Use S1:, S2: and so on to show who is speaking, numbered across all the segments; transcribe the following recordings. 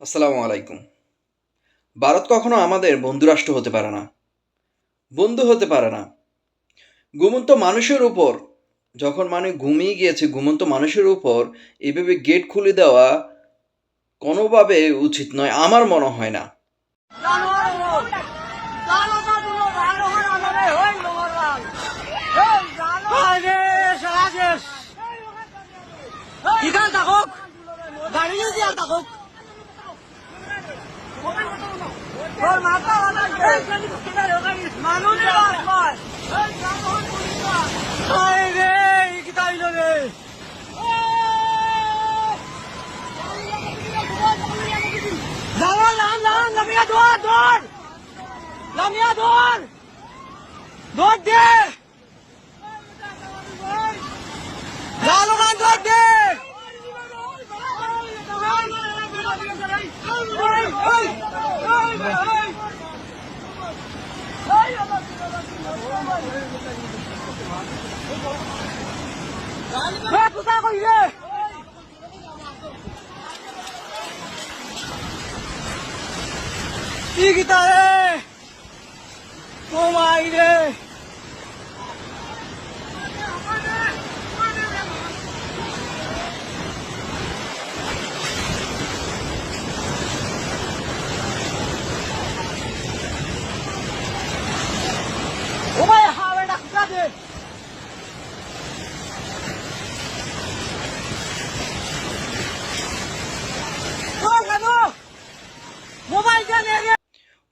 S1: আসসালামু আলাইকুম। ভারত কখনো আমাদের বন্ধুরাষ্ট্র হতে পারে না, বন্ধু হতে পারে না। ঘুমন্ত মানুষের উপর যখন ঘুমিয়ে গিয়েছে, ঘুমন্ত মানুষের উপর এইভাবে গেট খুলে দেওয়া কোনোভাবে উচিত নয়, আমার মনে হয় না।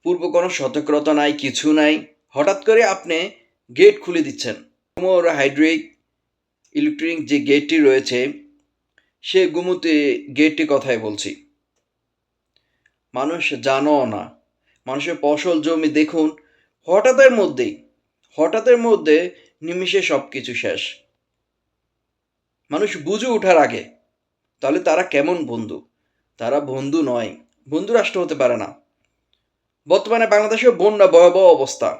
S1: পূর্ব কোনো সতর্কতা নাই, কিছু নাই, হঠাৎ করে আপনি গেট খুলে দিচ্ছেন। হাইড্রিক ইলেকট্রিক যে গেটটি রয়েছে, সে গুমতি গেটটি কথাই বলছি। মানুষ জানো না, মানুষের ফসল জমি দেখুন, হঠাৎের মধ্যে নিমিষে সব কিছু শেষ। মানুষ বুঝে ওঠার আগে, তাহলে তারা কেমন বন্ধু? তারা বন্ধু নয়, বন্ধু রাষ্ট্র হতে পারে না। বর্তমানে বাংলাদেশে বন্যা ভয়াবহ অবস্থা,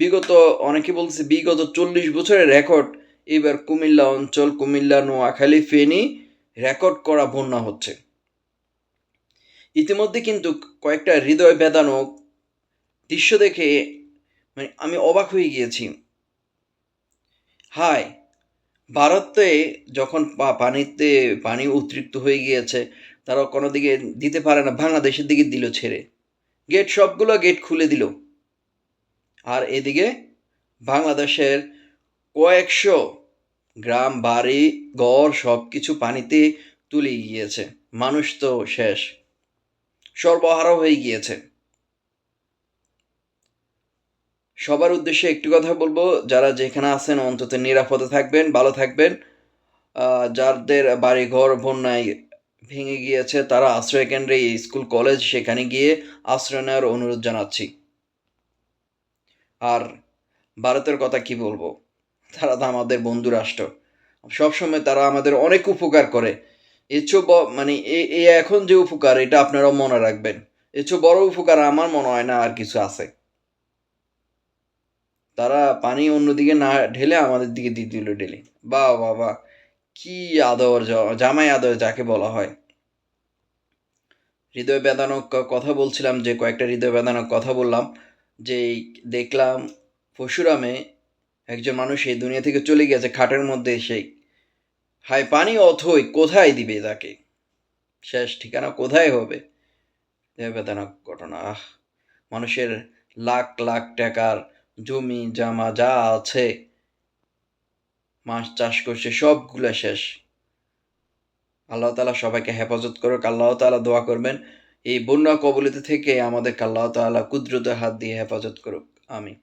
S1: বিগত অনেকে বলছে বিগত 40 বছরের রেকর্ড এবার কুমিল্লা অঞ্চল, কুমিল্লা, নোয়াখালী, ফেনী রেকর্ড করা বন্যা হচ্ছে। ইতিমধ্যে কিন্তু কয়েকটা হৃদয় বেদনাক দৃশ্য দেখে আমি অবাক হয়ে গিয়েছি। ভারতে যখন পানি অতিরিক্ত হয়ে গিয়েছে, তারা কোনো দিকে দিতে পারে না, বাংলাদেশের দিকে দিল ছেড়ে, সবগুলো গেট খুলে দিল। আর এদিকে বাংলাদেশের কয়েকশো গ্রাম, বাড়ি, ঘর সব কিছু পানিতে তুলে গিয়েছে। মানুষ তো শেষ, সর্বহারা হয়ে গিয়েছে। সবার উদ্দেশ্যে একটি কথা বলবো, যারা যেখানে আছেন অন্তত নিরাপদে থাকবেন, ভালো থাকবেন। যাদের বাড়ি ঘর বন্যায় ভেঙে গিয়েছে, তারা আশ্রয় কেন্দ্রে, স্কুল কলেজ, সেখানে গিয়ে আশ্রয় নেওয়ার অনুরোধ জানাচ্ছি। আর ভারতের কথা কি বলবো, তারা তো আমাদের বন্ধু রাষ্ট্র, সবসময় তারা আমাদের অনেক উপকার করে। এখন যে উপকার, এটা আপনারাও মনে রাখবেন। এর চেয়ে বড় উপকার আমার মনে হয় না আর কিছু আছে। তারা পানি অন্যদিকে না ঢেলে আমাদের দিকে দিয়ে দিল ঢেলে। বাবা, কি আদর, জামাই আদর যাকে বলা হয়। হৃদয় বেদনাক কথা বলছিলাম, যে কয়েকটা হৃদয় বেদনাক কথা বললাম, যে দেখলাম পরশুরামে একজন মানুষ এই দুনিয়া থেকে চলে গেছে, খাটের মধ্যে সেই পানি অথই কোথায় দিবে তাকে, শেষ ঠিকানা কোথায় হবে? বেদনাক ঘটনা। মানুষের লাখ লাখ টাকার জমি জামা যা আছে, মাছ চাষ করছে, সবগুলো শেষ। আল্লাহ তাআলা সবাইকে হেফাজত করুক। আল্লাহ তাআলা দোয়া করবেন এই বন্যা কবলিত থেকে আমাদেরকে আল্লাহ তাআলা কুদরতের হাত দিয়ে হেফাজত করুক। আমিন।